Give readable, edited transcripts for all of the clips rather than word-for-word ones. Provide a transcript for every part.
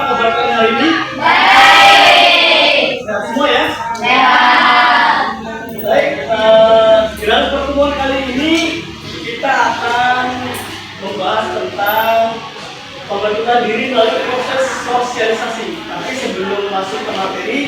kabar kalian hari ini? Baik. Sehat semua ya? Sehat. Baik, di dalam pertemuan kali ini kita akan membahas tentang pembentukan diri melalui proses sosialisasi. Tapi sebelum masuk ke materi,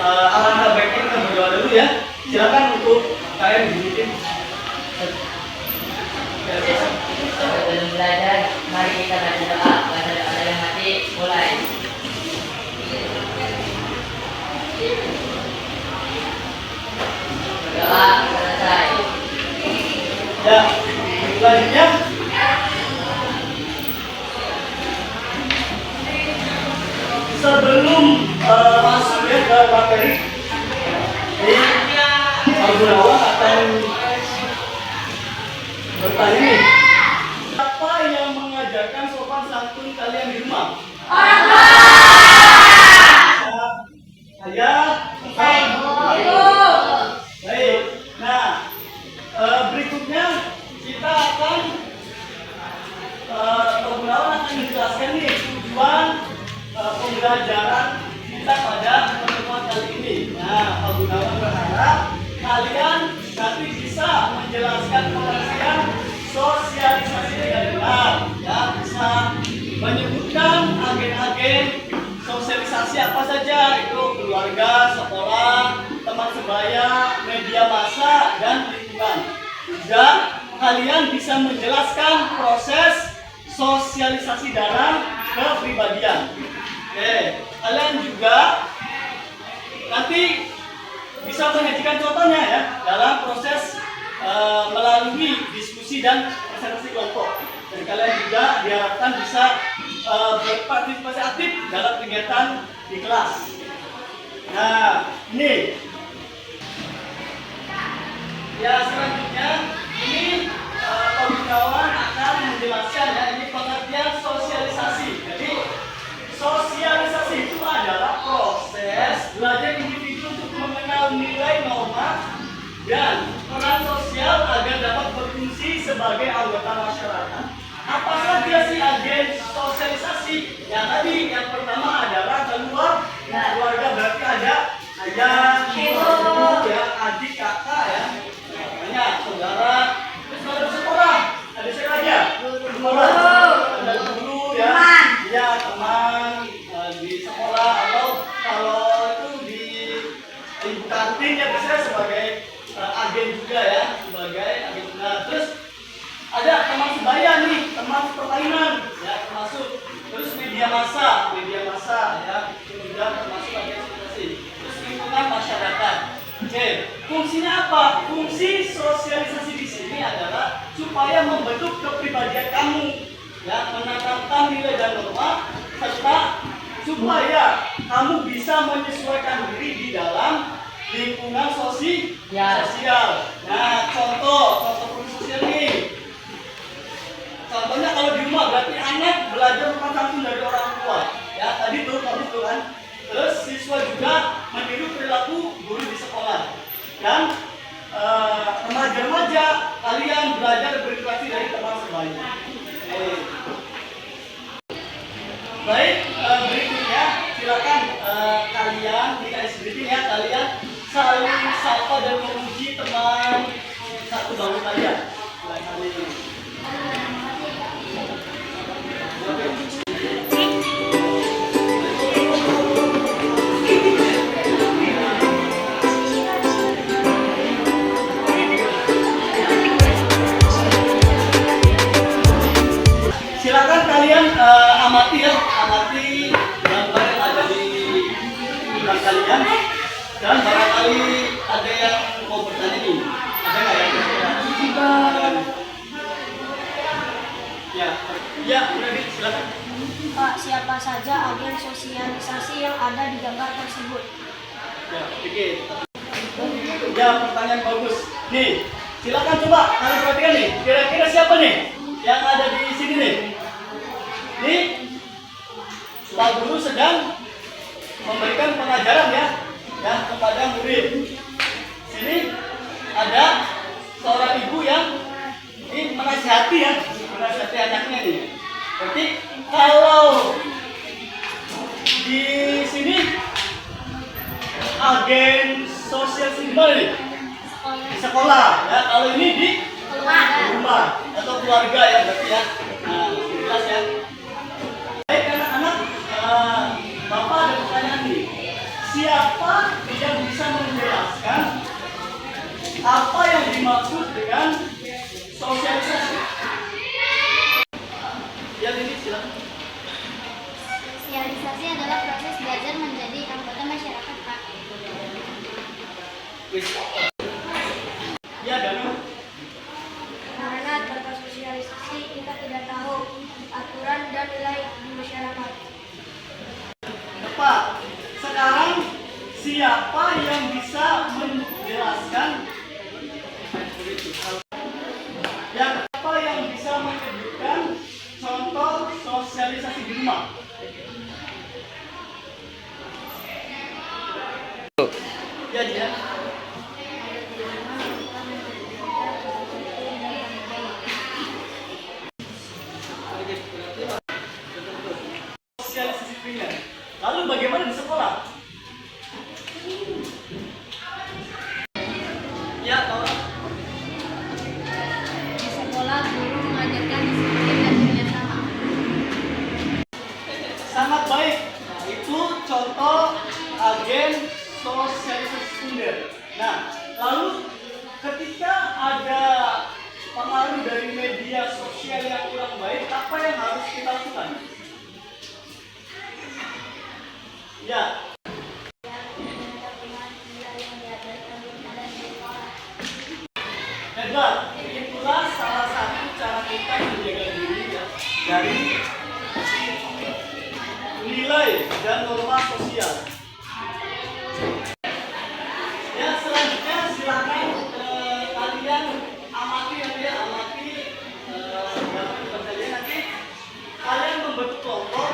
alangkah baiknya kita berdoa dulu ya. Silakan untuk kalian dibikin. Sebelum belajar, mari kita baca doa. Baca doa dalam hati, mulai. Doa selesai. Ya, selanjutnya sebelum masuk ya ke materi, Pak Gunawan akan bertanya nih, siapa yang mengajarkan sopan santun kalian di rumah? Orang tua. Ayah, Ibu. baik. Nah, berikutnya kita akan Pak Gunawan akan menjelaskan nih tujuan pembelajaran kita pada pertemuan kali ini. Nah, Pak Gunawan berharap kalian nanti bisa menjelaskan pengertian sosialisasi dengan benar, ya, bisa menyebutkan agen-agen sosialisasi apa saja, itu keluarga, sekolah, teman sebaya, media massa, dan lingkungan. Juga kalian bisa menjelaskan proses sosialisasi dalam kepribadian. Oke, kalian juga nanti bisa menyajikan contohnya ya dalam proses melalui diskusi dan presentasi kelompok. Dan kalian juga diharapkan bisa berpartisipasi aktif dalam kegiatan di kelas. Nah, ini ya, selanjutnya ini Pak Gunawan akan menjelaskan ya, ini pengertian sosialisasi. Jadi sosialisasi itu adalah proses belajar individu untuk mengenal nilai, norma, dan peran sosial agar dapat berfungsi sebagai anggota masyarakat. Apa saja sih agen sosialisasi? Yang tadi yang pertama adalah keluarga, berarti ada ayah, ibu, ya, adik, kakak ya, banyak saudara. Terus ada sekolah, ada siapa aja? Sekolah, ada guru ya, ya teman di sekolah, atau kalau itu di ibu kantin ya biasanya sebagai agen juga ya, sebagai agen. Nah, terus ada teman sebaya nih, teman permainan ya termasuk. Terus media massa ya, itu juga termasuk agen sosialisasi. Terus lingkungan masyarakat. Oke, fungsinya apa? Fungsi sosialisasi di sini adalah supaya membentuk kepribadian kamu, ya, menanamkan nilai dan norma, serta supaya kamu bisa menyesuaikan diri di dalam lingkungan sosial. Nah, contoh fungsi sosial nih. Contohnya kalau di rumah berarti anak belajar sopan santun dari orang tua. Ya, tadi tuh kamu tuh kan. Terus siswa juga meniru perilaku guru di sekolah. Dan remaja-remaja kalian belajar berinteraksi dari teman sebaya. Baik, berikutnya silakan kalian di SBT ya, kalian saling sapa dan memuji teman satu bangun kalian. Silakan kalian amati gambar yang ada di belakang kalian, dan barangkali ada yang mau bertanya nih. Ada nggak yang kira-kira? Ya, udah silakan. Pak, siapa saja agen sosialisasi yang ada di gambar tersebut? Ya, oke. Ya, pertanyaan bagus. Nih, silakan coba kalian perhatikan nih. Kira-kira siapa nih yang ada di sini nih? Nih, Pak Guru sedang memberikan pengajaran ya kepada murid. Sini ada seorang ibu yang menasihati anaknya nih. Berarti kalau agen sosial di mana nih? Di sekolah ya. Kalau ini di rumah atau keluarga ya berarti ya. Nah, jelas ya. Baik anak-anak, Bapak ada pertanyaan nih. Siapa yang bisa menjelaskan apa yang dimaksud dengan sosialisasi? Ya ini silakan. Sosialisasi adalah proses belajar menjadi anggota masyarakat, Pak. Ya, Danu. Karena tanpa sosialisasi kita tidak tahu aturan dan nilai di masyarakat. Pak, sekarang siapa yang bisa menjelaskan siapa yang bisa menyebutkan contoh sosialisasi di rumah? Ya, ya. Sosialisasi primer. Lalu bagaimana di sekolah? Ya, tahu. Di sekolah, guru mengajarkan disiplin dan kerjasama. Sangat baik. Nah, itu contoh agen sosialisasi sekunder. Nah, lalu ketika ada pengaruh dari media sosial yang kurang baik, apa yang harus kita lakukan? Ya. Edward, itulah salah satu cara kita menjaga diri ya, dari nilai dan norma sosial. Ya, selanjutnya silakan kalian amati nanti kalian membentuk kelompok.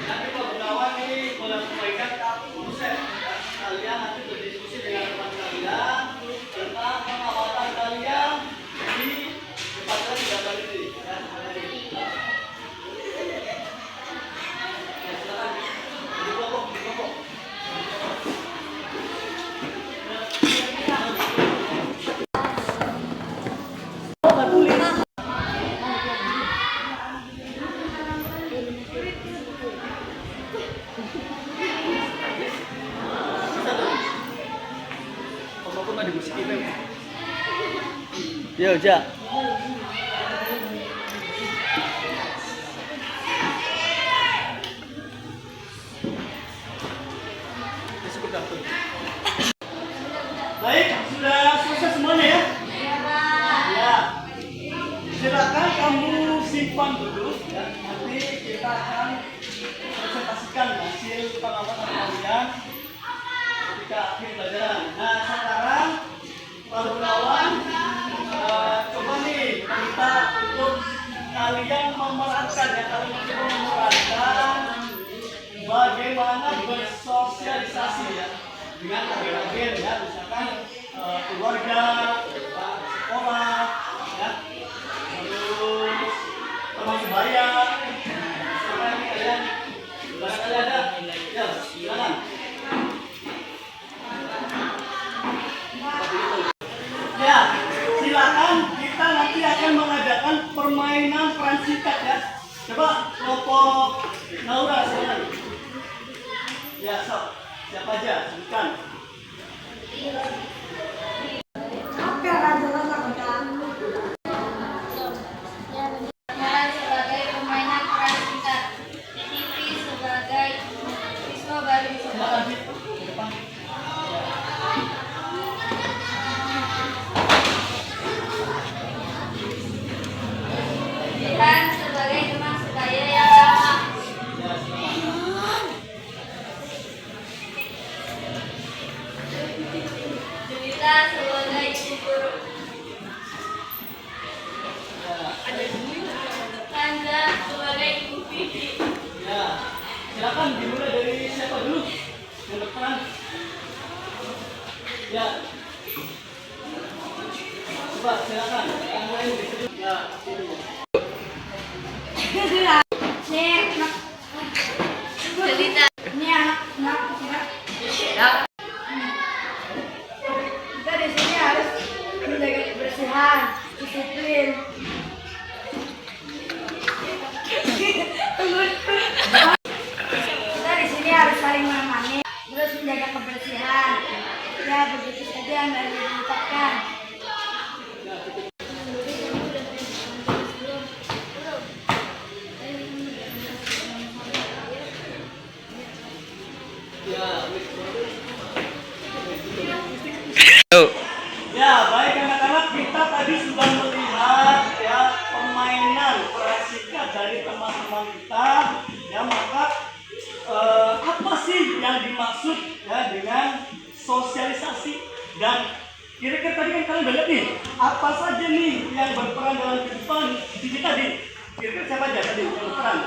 Nanti Pak Gunawan ini menyampaikan konsep ya. Kalian nanti berdiskusi dengan teman kalian tentang pengamatan kalian di depan di gambar ini ya. Ya, silakan di kelompok. Yo, Ja. Baik, sudah selesai semuanya ya? Ya. Silakan kamu simpan dulu ya. Nanti kita akan presentasikan hasil pengamatan kalian ketika akhir pelajaran. Nah, sekarang Pak Gunawan coba nih kita untuk kalian memerankan ya, kalian mencoba memerankan bagaimana bersosialisasi ya dengan agen-agen ya, misalkan keluarga, sekolah ya, terus teman sebaya. Sekarang kalian barangkali ada ya, silakan. Ya, silakan kita nanti akan mengadakan permainan peran singkat ya. Coba kelompok Naura silakan. Ya, so, siapa aja? Sebutkan. Peran sebagai permainan peran singkat. TV sebagai siswa baru di sekolah. Silakan Fit, ke depan. Dan sebagai teman sebaya yang lama. Ya, silakan. Cerita sebagai ibu guru. Tanda sebagai ibu Vivi. Ya, silakan dimulai dari siapa dulu? Yang depan. Ya. Coba silakan. Yang lain di sini. Ya, sini. Cerita. Ini anak-anak Ya. yang dimaksud ya dengan sosialisasi. Dan kira-kira tadi kan kalian udah lihat nih, apa saja nih yang berperan dalam kehidupan kita tadi. Kira-kira siapa aja tadi yang berperan?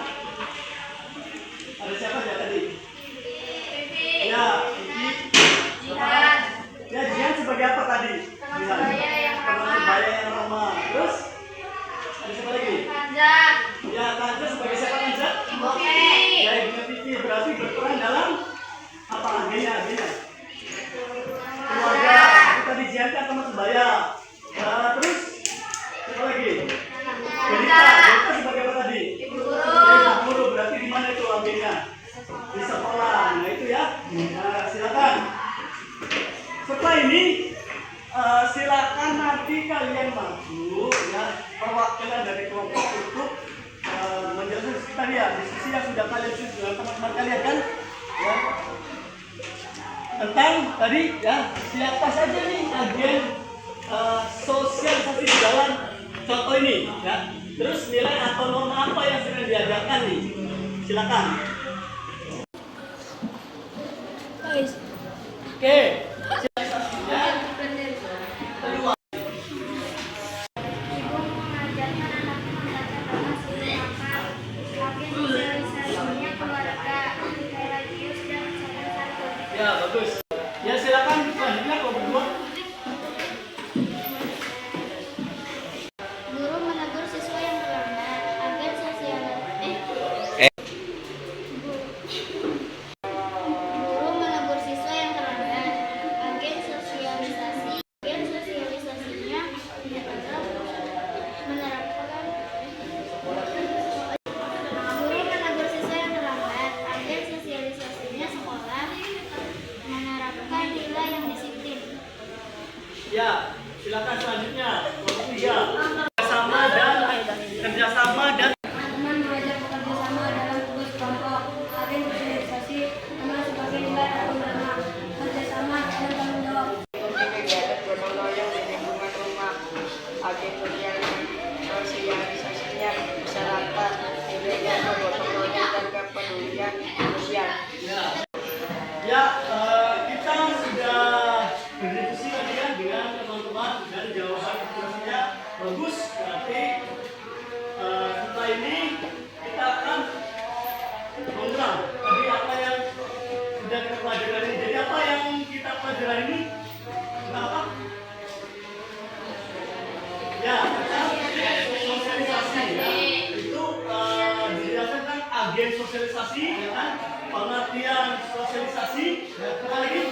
Ada siapa aja tadi? Ya, Kiki. Jihan. Ya, Jihan sebagai apa tadi? Teman Jihan. sebaya yang Teman ramah. sebaya yang ramah. Terus ada siapa lagi? Kanza. Ya, Kanza sebagai siapa Kanza? Ibu Vivi. Ya, Ibu Vivi berarti berperan dalam apa agennya? Keluarga. Itu tadi Jihan kan teman sebaya. Terus siapa lagi? Berita sebagai apa tadi? Ibu Ya, guru. Ibu guru berarti di mana itu agennya? Di sekolah. Nah itu ya. Nah, silakan. Setelah ini silakan nanti kalian maju ya, perwakilan dari kelompok untuk menjelaskan tadi ya diskusi yang sudah kalian susun dengan teman-teman kalian kan ya, tentang tadi ya siapa saja nih agen sosialisasi di dalam contoh ini ya. Terus nilai atau norma apa yang sedang diajarkan nih, silakan. Oke, sosialisasinya kedua. Ibu mengajarkan anak membaca dan makan. Agen sosialisasinya keluarga, religius dan sopan santun. Ya bagus. Ya silakan selanjutnya kau berdua. Guru menegur siswa yang terlambat. Agen Guru menegur siswa yang terlambat. Agen sosialisasi. Agen sosialisasinya adalah menerapkan. Guru menegur siswa yang terlambat. Agen sosialisasinya sekolah menerapkan nilai yang disiplin. Ya silakan selanjutnya kelompok tiga. Kerjasama dan Teman belajar bekerja sama dalam tugas kelompok. Agen sosialisasi teman sebagai nilai atau norma. Kerjasama dan tanggung jawab. Kegiatan gotong royong di lingkungan rumah, agen sosialisasinya masyarakat, nilai gotong royong dan kepedulian sosial. ya kita sudah berdiskusi tadi ya dengan teman-teman dan jawaban diskusinya bagus. Berarti setelah ini kita akan mengulang tadi apa yang sudah kita pelajari. Jadi apa yang kita pelajari ini? Kenapa? Ya, sosialisasi ya. Itu dijelaskan kan agen sosialisasi ya kan? Pengertian sosialisasi ya, apa lagi?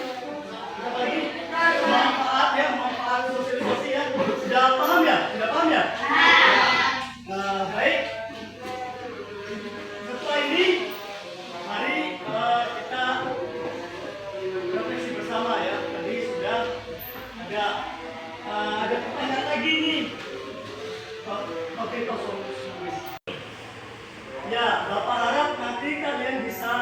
Manfaat ya, manfaat sosialisasi ya. Sudah paham ya? Baik. Setelah ini mari kita refleksi bersama ya. Tadi sudah ada pertanyaan lagi nih. Oke, kosong. Ya, Bapak harap nanti kalian bisa